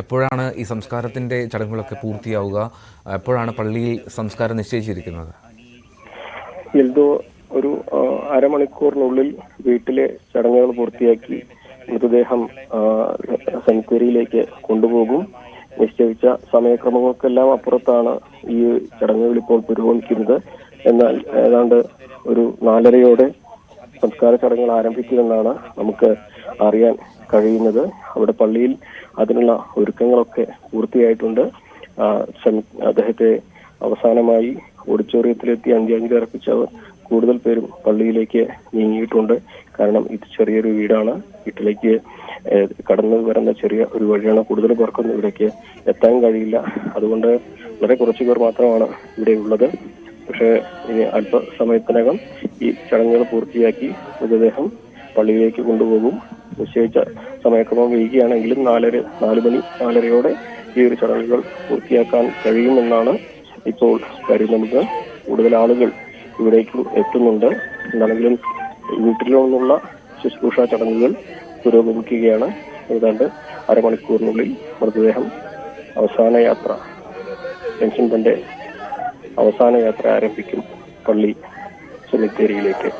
എപ്പോഴാണ് ഈ സംസ്കാരത്തിൻ്റെ ചടങ്ങുകളൊക്കെ പൂർത്തിയാവുക? എപ്പോഴാണ് പള്ളിയിൽ സംസ്കാരം നിശ്ചയിച്ചിരിക്കുന്നത്? ഒരു അരമണിക്കൂറിനുള്ളിൽ വീട്ടിലെ ചടങ്ങുകൾ പൂർത്തിയാക്കി മൃതദേഹം സെമിത്തേരിയിലേക്ക് കൊണ്ടുപോകും. നിശ്ചയിച്ച സമയക്രമങ്ങൾക്കെല്ലാം അപ്പുറത്താണ് ഈ ചടങ്ങുകൾ ഇപ്പോൾ പുരോഗമിക്കുന്നത്. എന്നാൽ ഏതാണ്ട് ഒരു 4:30 സംസ്കാര ചടങ്ങുകൾ ആരംഭിക്കുമെന്നാണ് നമുക്ക് അറിയാൻ കഴിയുന്നത്. അവിടെ പള്ളിയിൽ അതിനുള്ള ഒരുക്കങ്ങളൊക്കെ പൂർത്തിയായിട്ടുണ്ട്. അദ്ദേഹത്തെ അവസാനമായി ഓഡിറ്റോറിയത്തിലെത്തി അന്ത്യാഞ്ജലി അർപ്പിച്ചവർ കൂടുതൽ പേരും പള്ളിയിലേക്ക് നീങ്ങിയിട്ടുണ്ട്. കാരണം ഇത് ചെറിയൊരു വീടാണ്. വീട്ടിലേക്ക് കടന്നു വരുന്ന ചെറിയ ഒരു വഴിയാണ്. കൂടുതൽ പേർക്കൊന്നും ഇവിടേക്ക് എത്താൻ കഴിയില്ല. അതുകൊണ്ട് വളരെ കുറച്ചു പേർ മാത്രമാണ് ഇവിടെ ഉള്ളത്. പക്ഷേ ഇനി അല്പസമയത്തിനകം ഈ ചടങ്ങുകൾ പൂർത്തിയാക്കി മൃതദേഹം പള്ളിയിലേക്ക് കൊണ്ടുപോകും. നിശ്ചയിച്ച സമയക്രമം വൈകിയാണെങ്കിലും 4:30 ഈ ഒരു ചടങ്ങുകൾ പൂർത്തിയാക്കാൻ കഴിയുമെന്നാണ് ഇപ്പോൾ കരുതുന്നത്. കൂടുതൽ ആളുകൾ ഇവിടേക്കും എത്തുന്നുണ്ട്. എന്താണെങ്കിലും വീട്ടിൽ നിന്നുള്ള ശുശ്രൂഷ ചടങ്ങുകൾ പുരോഗമിക്കുകയാണ്. ഏതാണ്ട് അരമണിക്കൂറിനുള്ളിൽ മൃതദേഹം ജെൻസൺ തന്റെ അവസാന യാത്ര ആരംഭിക്കും പള്ളി സെമിത്തേരിയിലേക്ക്.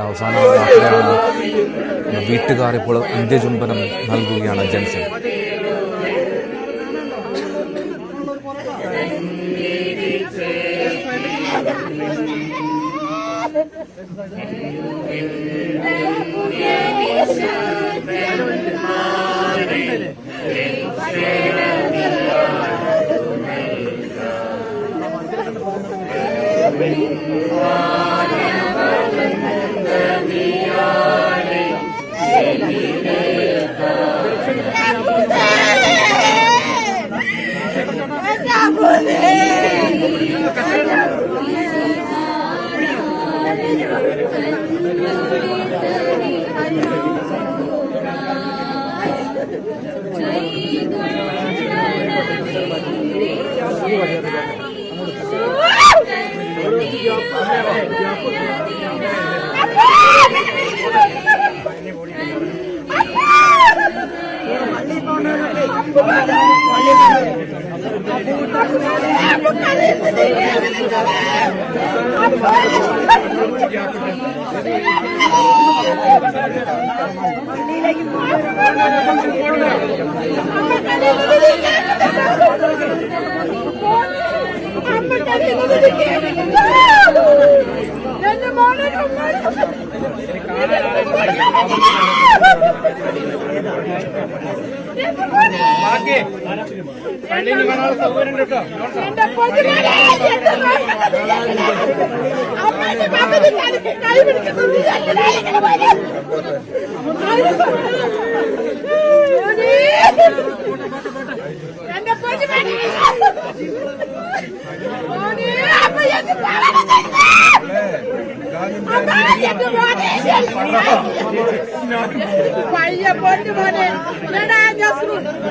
അവസാന യാത്രയാണ്. വീട്ടുകാർ ഇപ്പോൾ അന്ത്യചുംബനം നൽകുകയാണ് ജെൻസൺ.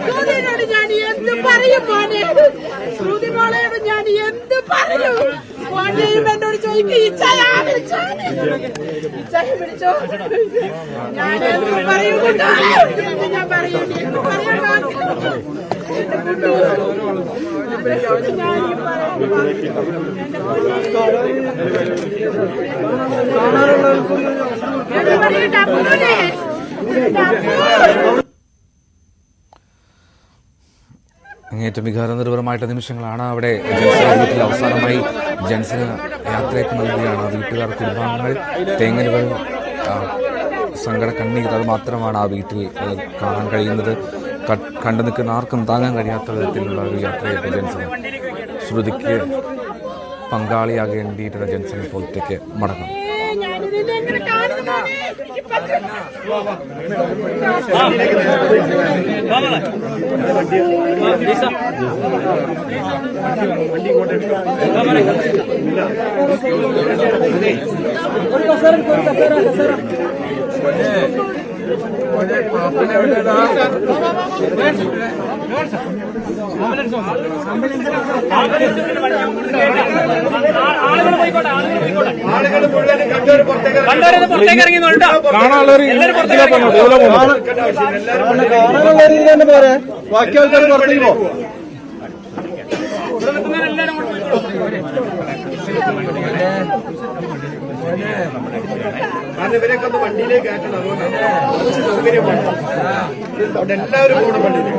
ശ്രുതിനോട് ഞാൻ എന്ത് പറയും മോനെ? ശ്രുതി മോളയോട് ഞാൻ എന്ത് പറയും മോനെ? എന്നോട് ചോദിക്കും ഇച്ഛയെ പിടിച്ചോ. ഞാൻ എന്ത് പറയും? ഞാൻ പറയും അങ്ങേറ്റം വികാരനിർഭരമായിട്ട് നിമിഷങ്ങളാണ് അവിടെ. ജെൻസന്റെ വീട്ടിൽ അവസാനമായി ജെൻസന് യാത്രയ്ക്ക് നൽകുകയാണ്. വീട്ടുകാർ, കുടുംബാംഗങ്ങൾ, തേങ്ങലുകൾ, സങ്കട കണ്ണീർ, അത് മാത്രമാണ് ആ വീട്ടിൽ കാണാൻ കഴിയുന്നത്. കണ്ടു നിൽക്കുന്ന ആർക്കും താങ്ങാൻ കഴിയാത്ത വിധത്തിലുള്ള ഒരു യാത്രയായിട്ട് ജെൻസന്. ശ്രുതിക്ക് പങ്കാളിയാകേണ്ടിയിട്ടുള്ള ജെൻസൺ ഇപ്പോൾ ഒറ്റയ്ക്ക് മടങ്ങും. ബാക്കി ആൾക്കാർ പുറത്തേക്ക് പോകും. കാരണം ഇവരൊക്കെ ഒന്ന് വണ്ടിയിലേക്ക് കയറ്റണം. അതുകൊണ്ട് സൗകര്യമാണ്. അവിടെ എല്ലാവരും പോകണം വണ്ടിയിലേക്ക്.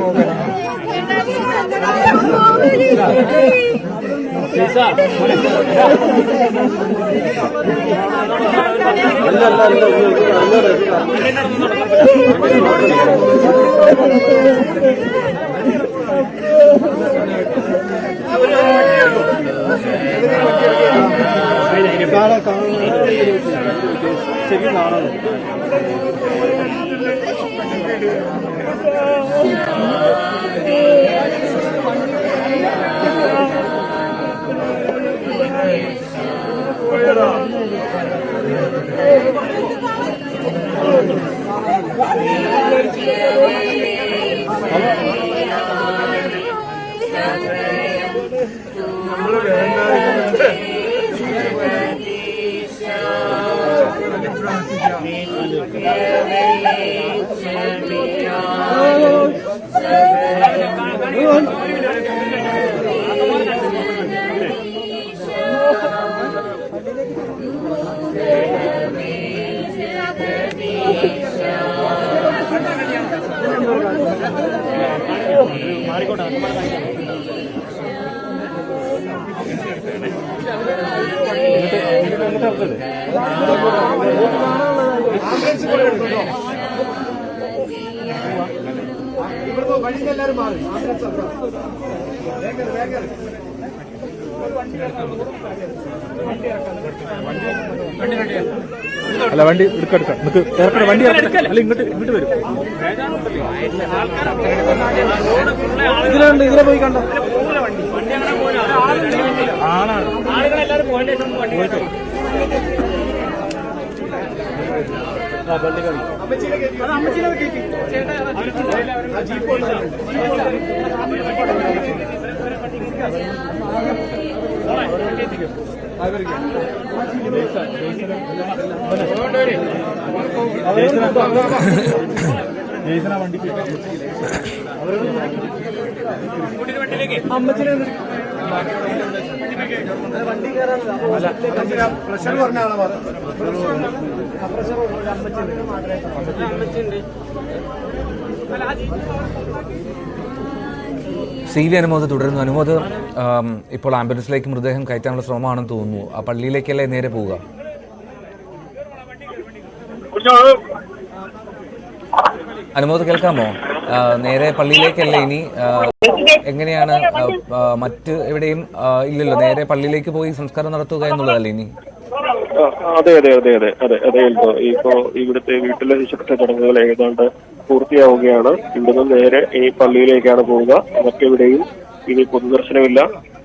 എല്ലാവരും മാറി. അല്ല വണ്ടി എടുക്കാം നമുക്ക് ഇറക്കണം. വണ്ടി ഇറക്കണം. അല്ല ഇങ്ങോട്ട് വരും. ഇതിലുണ്ട്. ഇതിലെ പോയി കണ്ടോ? ആണാണ് ആളുകളെല്ലാവരും പോകേണ്ട പ്രഷർ പറഞ്ഞ ആളാണ്. സി വി അനുമോദ് തുടരുന്നു. അനുമോദ്, ഇപ്പോൾ ആംബുലൻസിലേക്ക് മൃതദേഹം കയറ്റാനുള്ള ശ്രമമാണെന്ന് തോന്നുന്നു. ആ പള്ളിയിലേക്കല്ലേ നേരെ പോവുക? അനുമോദ് കേൾക്കാമോ? നേരെ പള്ളിയിലേക്കല്ലേ ഇനി? എങ്ങനെയാണ്? മറ്റ് എവിടെയും ഇല്ലല്ലോ, നേരെ പള്ളിയിലേക്ക് പോയി സംസ്കാരം നടത്തുക എന്നുള്ളതല്ലേ ഇനി? അതെ അതെ അതെ അതെ അതെ അതെ ഇപ്പോ ഇവിടുത്തെ വീട്ടിലെ വിശുദ്ധ ചടങ്ങുകൾ ഏതാണ്ട് പൂർത്തിയാവുകയാണ്. ഇവിടുന്ന് നേരെ ഈ പള്ളിയിലേക്കാണ് പോവുക. മറ്റെവിടെയും ഇനി പൊതുദർശനമില്ല.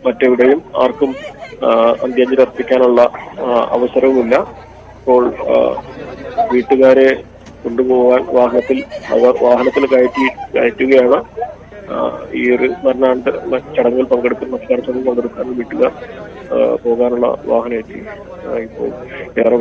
മറ്റെവിടെയും ആർക്കും അന്ത്യാഞ്ജലി അർപ്പിക്കാനുള്ള അവസരവുമില്ല. ഇപ്പോൾ വീട്ടുകാരെ കൊണ്ടുപോകാൻ വാഹനത്തിൽ കയറ്റുകയാണ്. ഈ ഒരു മരണാനന്തര ചടങ്ങുകൾ സംസ്കാര ചടങ്ങുകൾ പങ്കെടുക്കാൻ വീട്ടുകാർ പോകാനുള്ള വാഹനം എത്തി. ഇപ്പോൾ ഏറെ